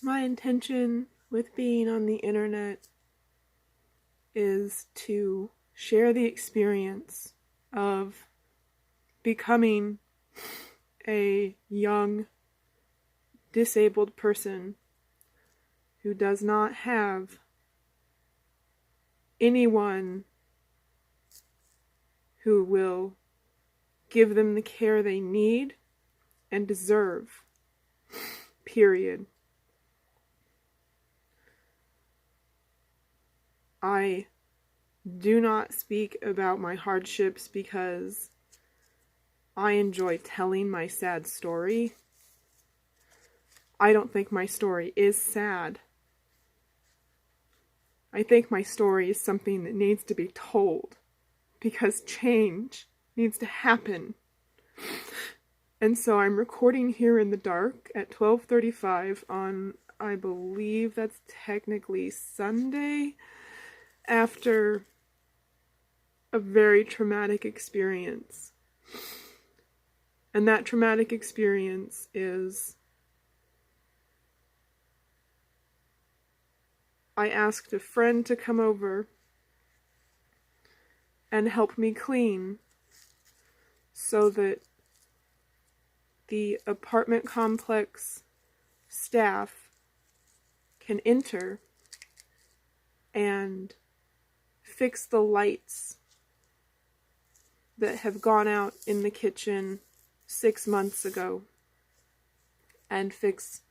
My intention with being on the internet is to share the experience of becoming a young, disabled person who does not have anyone who will give them the care they need and deserve. Period. I do not speak about my hardships because I enjoy telling my sad story. I don't think my story is sad. I think my story is something that needs to be told because change needs to happen. And so I'm recording here in the dark at 12:35 on, I believe that's technically Sunday, after a very traumatic experience. And that traumatic experience is I asked a friend to come over and help me clean so that the apartment complex staff can enter and fix the lights that have gone out in the kitchen 6 months ago, and fix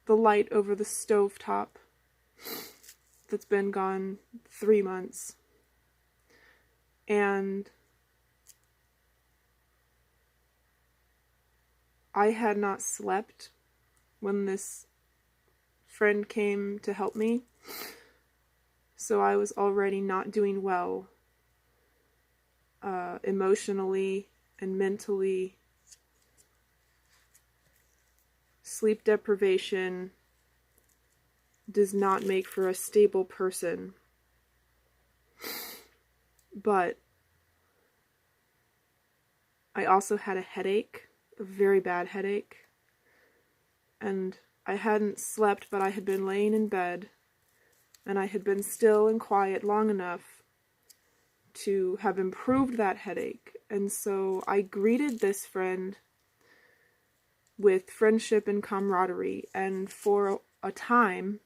the light over the stovetop that's been gone 3 months. And I had not slept when this friend came to help me, so I was already not doing well emotionally and mentally. Sleep deprivation does not make for a stable person. But I also had a headache, a very bad headache, and I hadn't slept, but I had been laying in bed, and I had been still and quiet long enough to have improved that headache. And so I greeted this friend with friendship and camaraderie, and for a time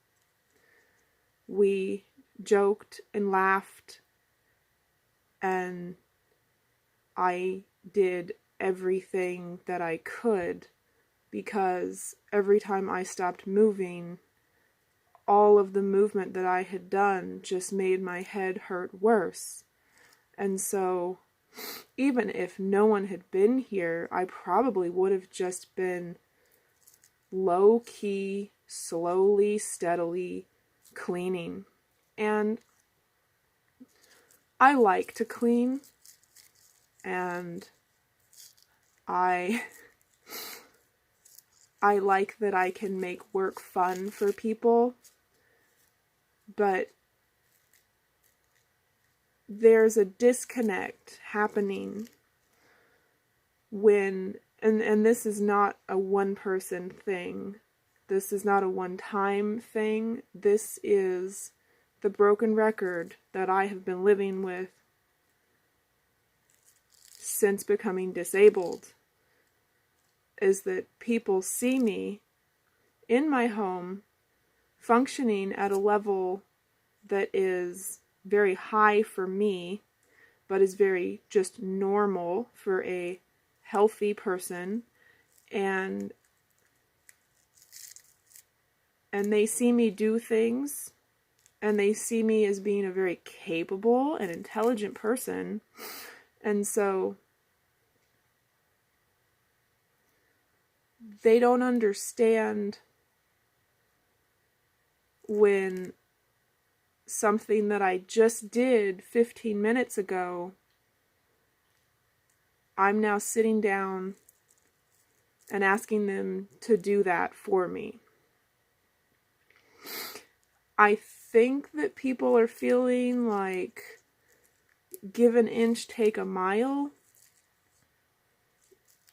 we joked and laughed, and I did everything that I could, because every time I stopped moving, all of the movement that I had done just made my head hurt worse. And so even if no one had been here, I probably would have just been low-key, slowly, steadily cleaning. And I like to clean, and I like that I can make work fun for people, but there's a disconnect happening when, and this is not a one-person thing, this is not a one-time thing, this is the broken record that I have been living with since becoming disabled, is that people see me in my home functioning at a level that is very high for me, but is very just normal for a healthy person, and they see me do things, and they see me as being a very capable and intelligent person. And so they don't understand when something that I just did 15 minutes ago, I'm now sitting down and asking them to do that for me. I think that people are feeling like give an inch, take a mile.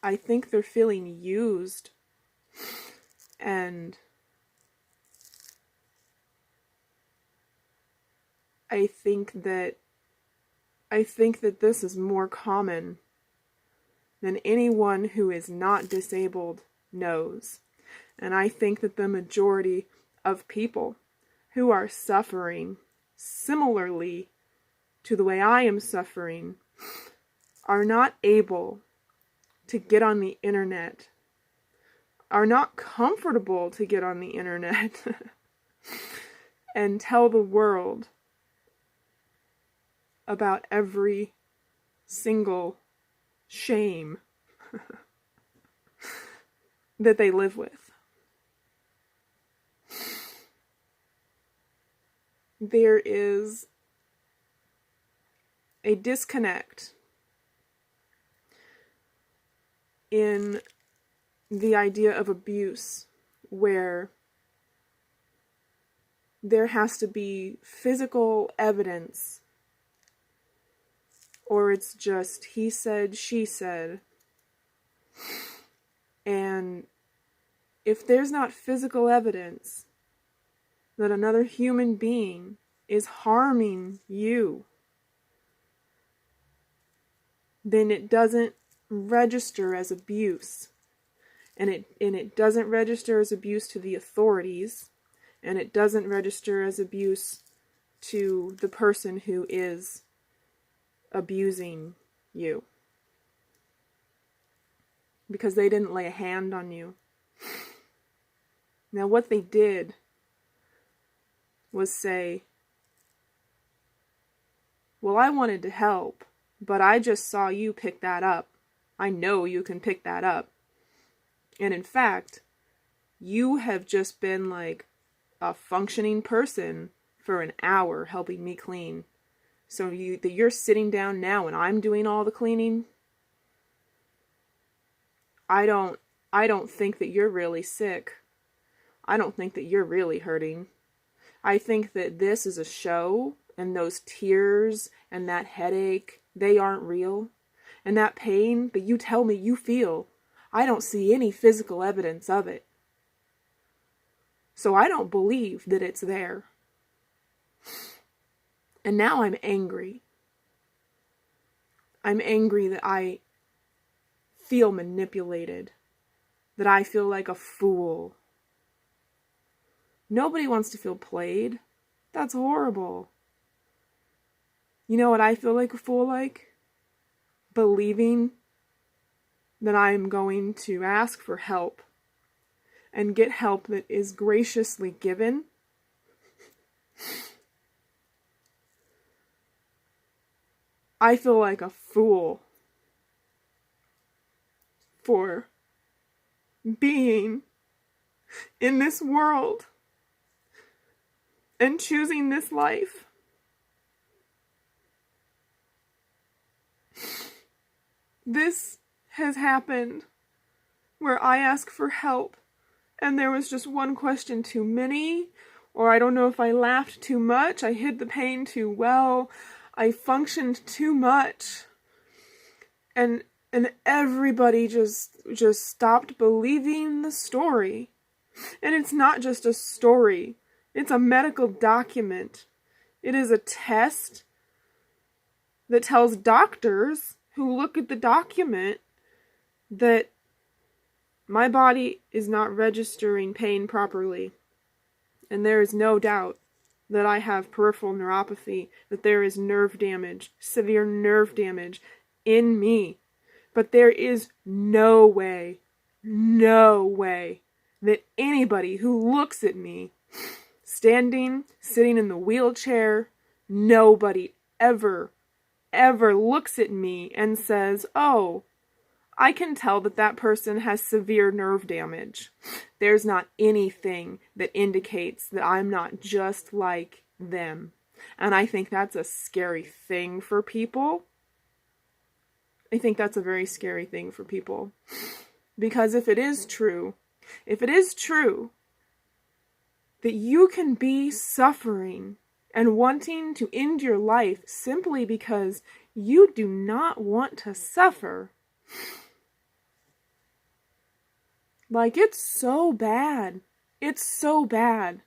I think they're feeling used, and I think that this is more common than anyone who is not disabled knows. And I think that the majority of people who are suffering similarly to the way I am suffering are not able to get on the internet, are not comfortable to get on the internet and tell the world about every single shame that they live with. There is a disconnect in the idea of abuse where there has to be physical evidence, or it's just he said, she said. And if there's not physical evidence that another human being is harming you, then it doesn't register as abuse. And it doesn't register as abuse to the authorities, and it doesn't register as abuse to the person who is abusing you, because they didn't lay a hand on you. Now, what they did was say, well, I wanted to help, but I just saw you pick that up. I know you can pick that up. And in fact, you have just been like a functioning person for an hour helping me clean. So you're sitting down now and I'm doing all the cleaning. I don't think that you're really sick. I don't think that you're really hurting. I think that this is a show, and those tears and that headache, they aren't real. And that pain that you tell me you feel, I don't see any physical evidence of it. So I don't believe that it's there. And now I'm angry. I'm angry that I feel manipulated, that I feel like a fool. Nobody wants to feel played. That's horrible. You know what I feel like a fool like? Believing that I am going to ask for help and get help that is graciously given. I feel like a fool for being in this world and choosing this life. This has happened where I ask for help and there was just one question too many, or I don't know if I laughed too much, I hid the pain too well, I functioned too much, and everybody just stopped believing the story. And it's not just a story, it's a medical document. It is a test that tells doctors who look at the document that my body is not registering pain properly. And there is no doubt that I have peripheral neuropathy, that there is nerve damage, severe nerve damage in me. But there is no way that anybody who looks at me, standing, sitting in the wheelchair, nobody ever looks at me and says, oh, I can tell that person has severe nerve damage. There's not anything that indicates that I'm not just like them. And I think that's a scary thing for people. I think that's a very scary thing for people. Because if it is true that you can be suffering and wanting to end your life simply because you do not want to suffer, like, it's so bad. It's so bad.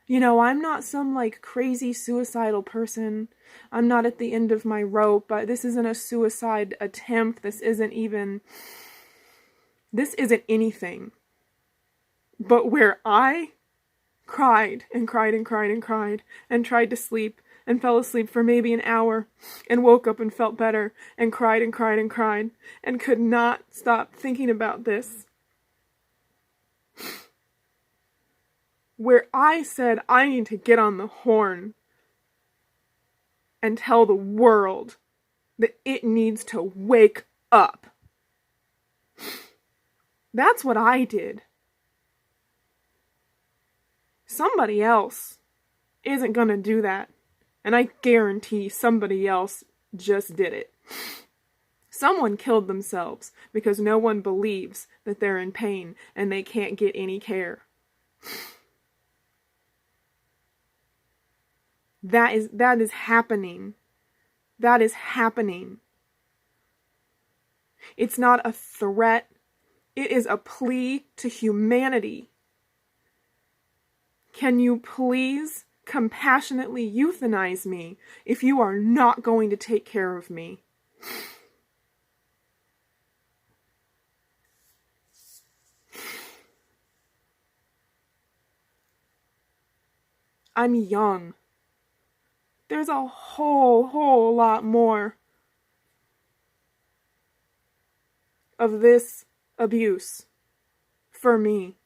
You know, I'm not some like crazy suicidal person. I'm not at the end of my rope, but this isn't a suicide attempt. This isn't anything. But where I cried and cried and cried and cried and tried to sleep and fell asleep for maybe an hour and woke up and felt better and cried and cried and cried and could not stop thinking about this. Where I said I need to get on the horn and tell the world that it needs to wake up. That's what I did. Somebody else isn't going to do that. And I guarantee somebody else just did it. Someone killed themselves because no one believes that they're in pain and they can't get any care. That is happening. That is happening. It's not a threat. It is a plea to humanity. Can you please compassionately euthanize me if you are not going to take care of me? I'm young. There's a whole lot more of this abuse for me.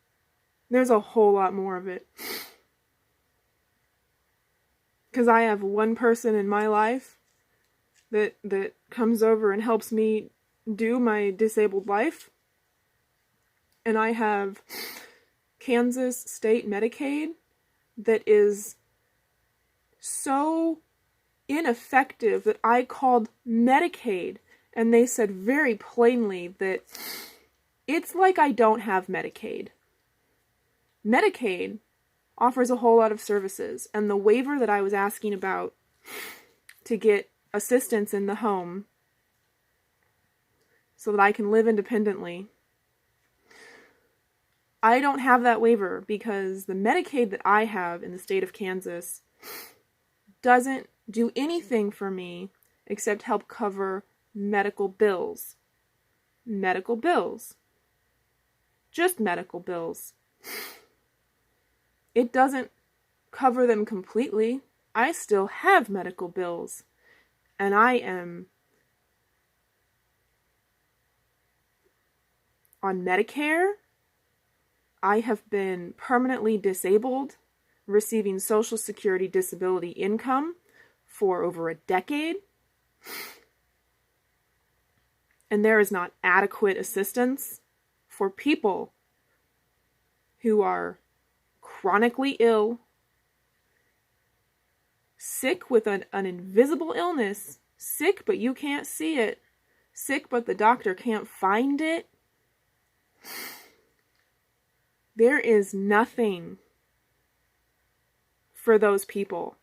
There's a whole lot more of it. Because I have one person in my life that comes over and helps me do my disabled life. And I have Kansas state Medicaid that is so ineffective that I called Medicaid, and they said very plainly that it's like I don't have Medicaid. Medicaid offers a whole lot of services, and the waiver that I was asking about to get assistance in the home so that I can live independently, I don't have that waiver because the Medicaid that I have in the state of Kansas doesn't do anything for me except help cover medical bills. Medical bills. Just medical bills. It doesn't cover them completely. I still have medical bills. And I am on Medicare. I have been permanently disabled, receiving Social Security disability income for over a decade. And there is not adequate assistance for people who are chronically ill, sick with an invisible illness, sick but you can't see it, sick but the doctor can't find it. There is nothing for those people.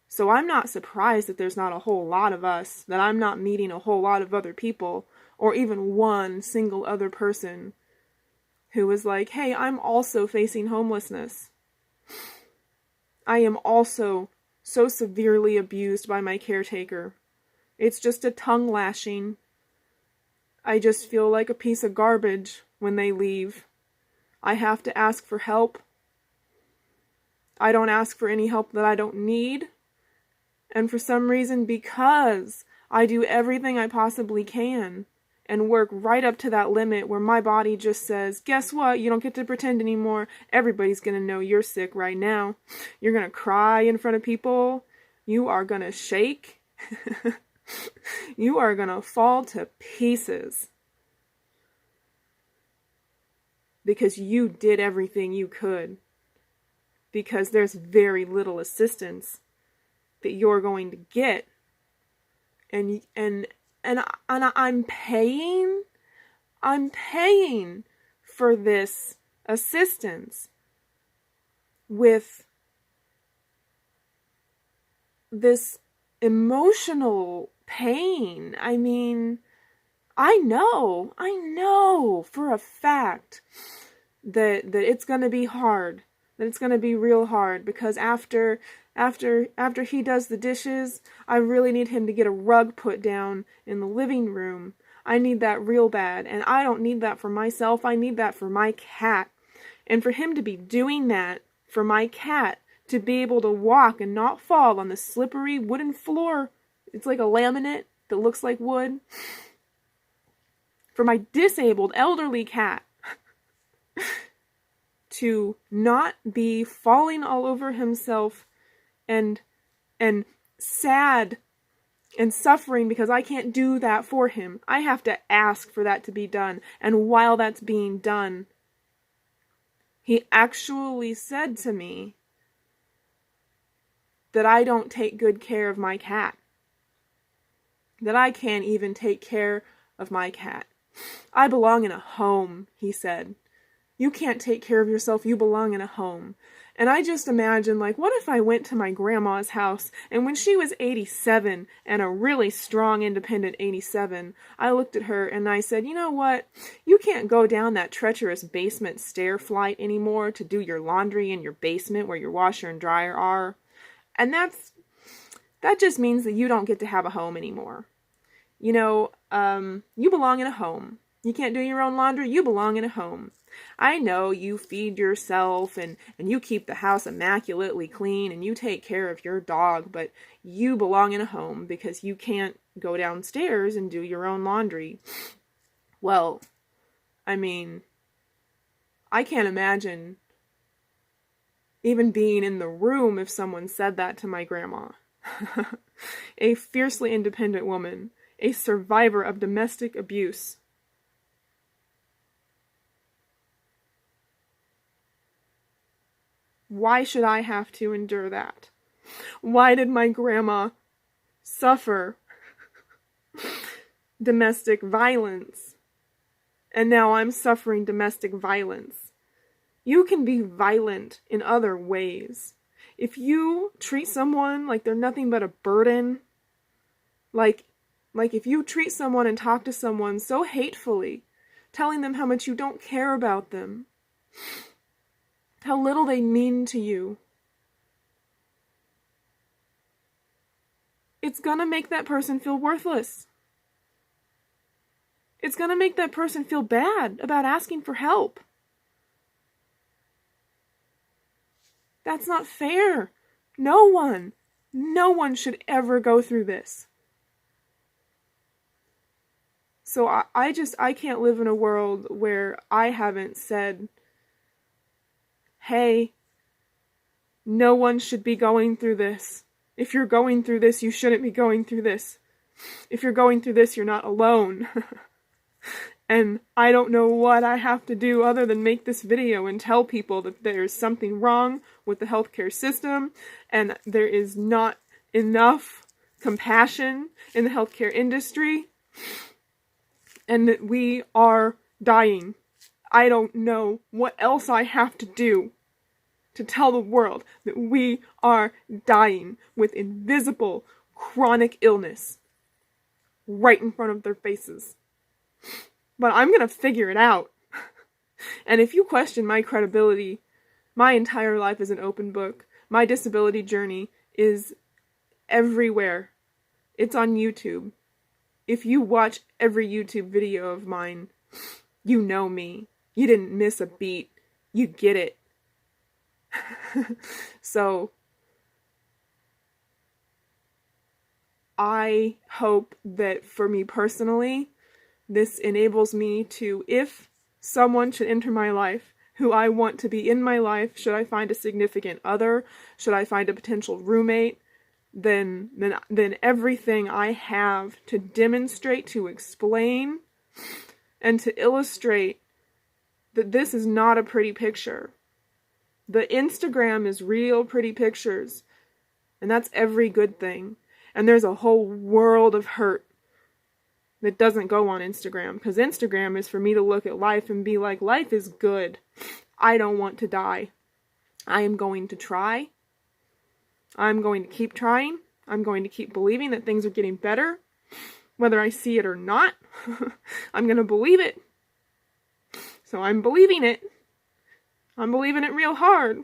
So I'm not surprised that there's not a whole lot of us, that I'm not meeting a whole lot of other people, or even one single other person who was like, hey, I'm also facing homelessness. I am also so severely abused by my caretaker. It's just a tongue lashing. I just feel like a piece of garbage when they leave. I have to ask for help. I don't ask for any help that I don't need. And for some reason, because I do everything I possibly can and work right up to that limit where my body just says, guess what? You don't get to pretend anymore. Everybody's going to know you're sick right now. You're going to cry in front of people. You are going to shake. You are going to fall to pieces. Because you did everything you could. Because there's very little assistance that you're going to get. And I'm paying for this assistance with this emotional pain. I mean, I know for a fact that it's going to be hard, that it's going to be real hard, because after he does the dishes, I really need him to get a rug put down in the living room. I need that real bad, and I don't need that for myself. I need that for my cat. And for him to be doing that for my cat, to be able to walk and not fall on the slippery wooden floor, it's like a laminate that looks like wood, for my disabled elderly cat to not be falling all over himself and sad and suffering because I can't do that for him. I have to ask for that to be done. And while that's being done, he actually said to me that I don't take good care of my cat. That I can't even take care of my cat. I belong in a home, he said. You can't take care of yourself, you belong in a home. And I just imagine, like, what if I went to my grandma's house, and when she was 87, and a really strong, independent 87, I looked at her and I said, you know what? You can't go down that treacherous basement stair flight anymore to do your laundry in your basement where your washer and dryer are. And that just means that you don't get to have a home anymore. You know, you belong in a home. You can't do your own laundry, you belong in a home. I know you feed yourself and you keep the house immaculately clean and you take care of your dog, but you belong in a home because you can't go downstairs and do your own laundry. Well, I mean, I can't imagine even being in the room if someone said that to my grandma. A fiercely independent woman, a survivor of domestic abuse. Why should I have to endure that? Why did my grandma suffer domestic violence? And now I'm suffering domestic violence. You can be violent in other ways. If you treat someone like they're nothing but a burden, like if you treat someone and talk to someone so hatefully, telling them how much you don't care about them, how little they mean to you, it's gonna make that person feel worthless. It's gonna make that person feel bad about asking for help. That's not fair. No one should ever go through this. So I can't live in a world where I haven't said, hey, no one should be going through this. If you're going through this, you shouldn't be going through this. If you're going through this, you're not alone. And I don't know what I have to do other than make this video and tell people that there's something wrong with the healthcare system and there is not enough compassion in the healthcare industry and that we are dying. I don't know what else I have to do to tell the world that we are dying with invisible chronic illness right in front of their faces. But I'm going to figure it out. And if you question my credibility, my entire life is an open book. My disability journey is everywhere. It's on YouTube. If you watch every YouTube video of mine, you know me. You didn't miss a beat. You get it. So, I hope that for me personally, this enables me to, if someone should enter my life who I want to be in my life, should I find a significant other, should I find a potential roommate, then everything I have to demonstrate, to explain, and to illustrate that this is not a pretty picture. The Instagram is real pretty pictures, and that's every good thing. And there's a whole world of hurt that doesn't go on Instagram, because Instagram is for me to look at life and be like, life is good. I don't want to die. I am going to try. I'm going to keep trying. I'm going to keep believing that things are getting better, whether I see it or not. I'm going to believe it. So I'm believing it. I'm believing it real hard.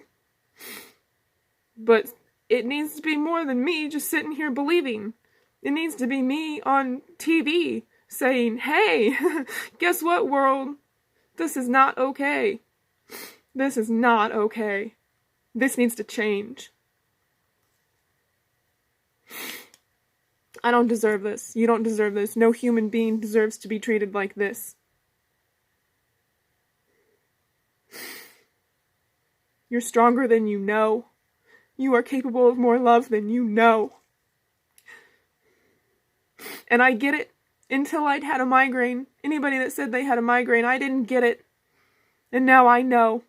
But it needs to be more than me just sitting here believing. It needs to be me on TV saying, hey, guess what, world? This is not okay. This is not okay. This needs to change. I don't deserve this. You don't deserve this. No human being deserves to be treated like this. You're stronger than you know. You are capable of more love than you know. And I get it. Until I'd had a migraine. Anybody that said they had a migraine, I didn't get it. And now I know.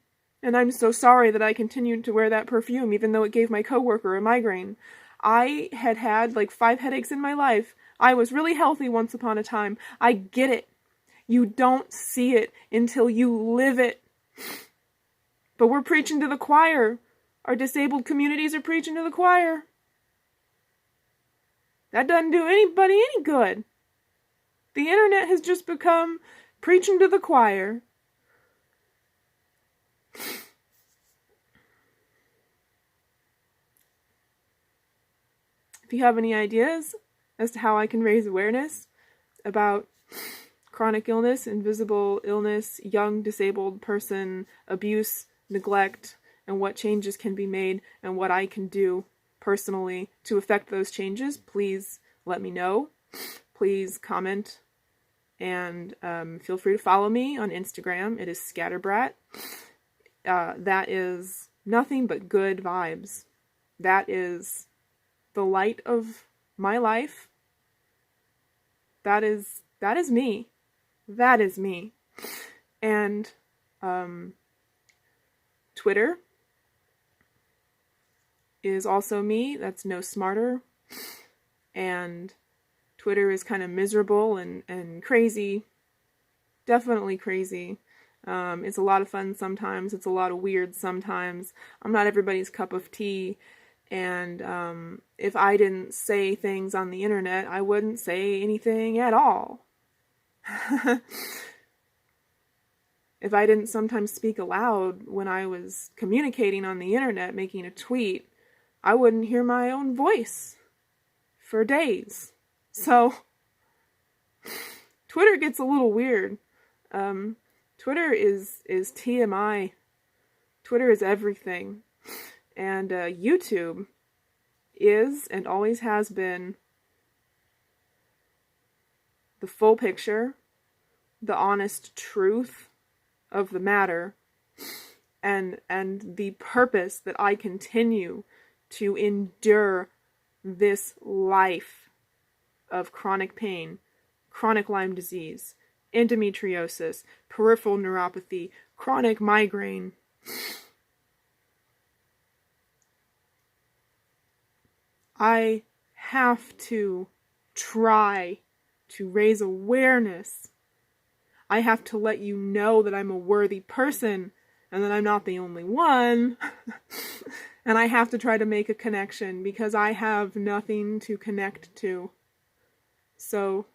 And I'm so sorry that I continued to wear that perfume, even though it gave my coworker a migraine. I had had like 5 headaches in my life. I was really healthy once upon a time. I get it. You don't see it until you live it. But we're preaching to the choir. Our disabled communities are preaching to the choir. That doesn't do anybody any good. The internet has just become preaching to the choir. If you have any ideas as to how I can raise awareness about chronic illness, invisible illness, young disabled person, abuse, neglect, and what changes can be made and what I can do personally to affect those changes, please let me know. Please comment and feel free to follow me on Instagram. It is Scatterbrat. That is nothing but good vibes. That is the light of my life. That is me. That is me. And Twitter is also me. That's No Smarter. And Twitter is kind of miserable and crazy. Definitely crazy. It's a lot of fun sometimes. It's a lot of weird sometimes. I'm not everybody's cup of tea. And if I didn't say things on the internet, I wouldn't say anything at all. If I didn't sometimes speak aloud when I was communicating on the internet, making a tweet, I wouldn't hear my own voice for days. So, Twitter gets a little weird. Twitter is TMI. Twitter is everything. And YouTube is, and always has been, the full picture, the honest truth of the matter, and the purpose that I continue to endure this life of chronic pain, chronic Lyme disease, endometriosis, peripheral neuropathy, chronic migraine. I have to try to raise awareness. I have to let you know that I'm a worthy person and that I'm not the only one. And I have to try to make a connection because I have nothing to connect to. So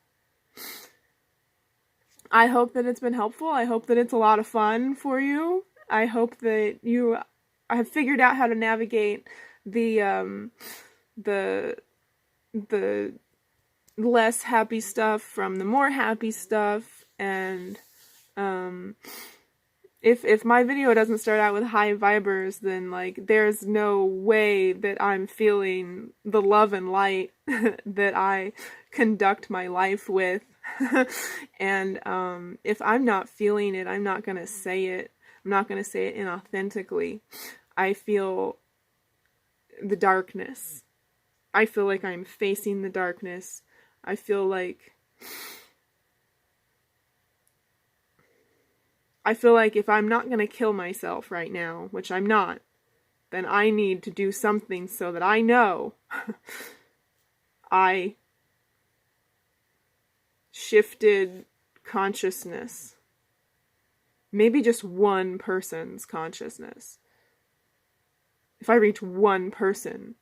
I hope that it's been helpful. I hope that it's a lot of fun for you. I hope that you have figured out how to navigate the less happy stuff from the more happy stuff. And if my video doesn't start out with high vibers, then like there's no way that I'm feeling the love and light that I conduct my life with. And if I'm not feeling it, I'm not gonna say it. I'm not gonna say it inauthentically. I feel the darkness. I feel like I'm facing the darkness. I feel like if I'm not going to kill myself right now, which I'm not, then I need to do something so that I know I shifted consciousness. Maybe just one person's consciousness. If I reach one person,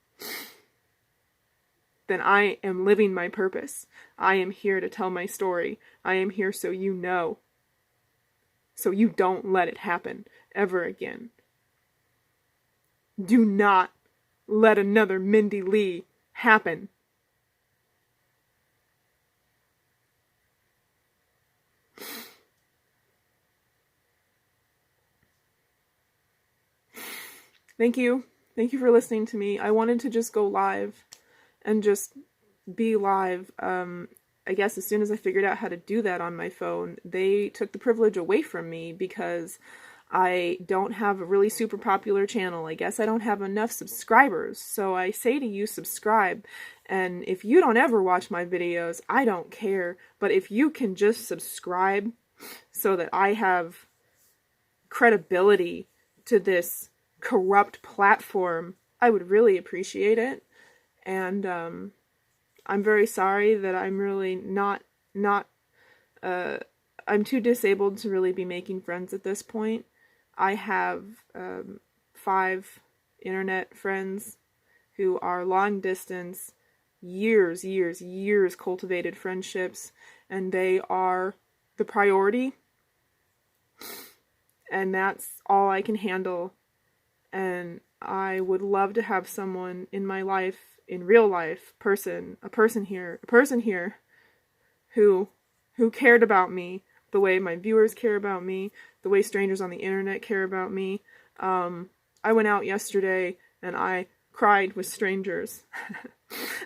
then I am living my purpose. I am here to tell my story. I am here so you know. So you don't let it happen ever again. Do not let another Mindy Lee happen. Thank you. Thank you for listening to me. I wanted to just go live and just be live. I guess as soon as I figured out how to do that on my phone, they took the privilege away from me because I don't have a really super popular channel. I guess I don't have enough subscribers. So I say to you, subscribe. And if you don't ever watch my videos, I don't care. But if you can just subscribe so that I have credibility to this corrupt platform, I would really appreciate it. And I'm very sorry that I'm really not I'm too disabled to really be making friends at this point. I have 5 internet friends who are long distance, years cultivated friendships, and they are the priority. And that's all I can handle. And I would love to have someone in my life, in real life, a person here who cared about me the way my viewers care about me, the way strangers on the internet care about me. I went out yesterday and I cried with strangers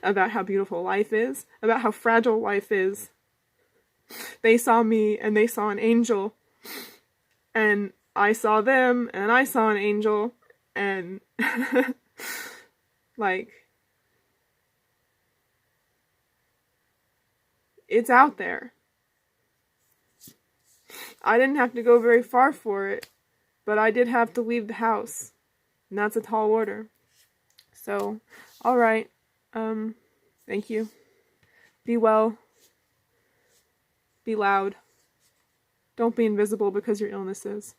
about how beautiful life is, about how fragile life is. They saw me and they saw an angel, and I saw them and I saw an angel, and like, it's out there. I didn't have to go very far for it, but I did have to leave the house, and that's a tall order. So, alright, thank you. Be well. Be loud. Don't be invisible because your illness is.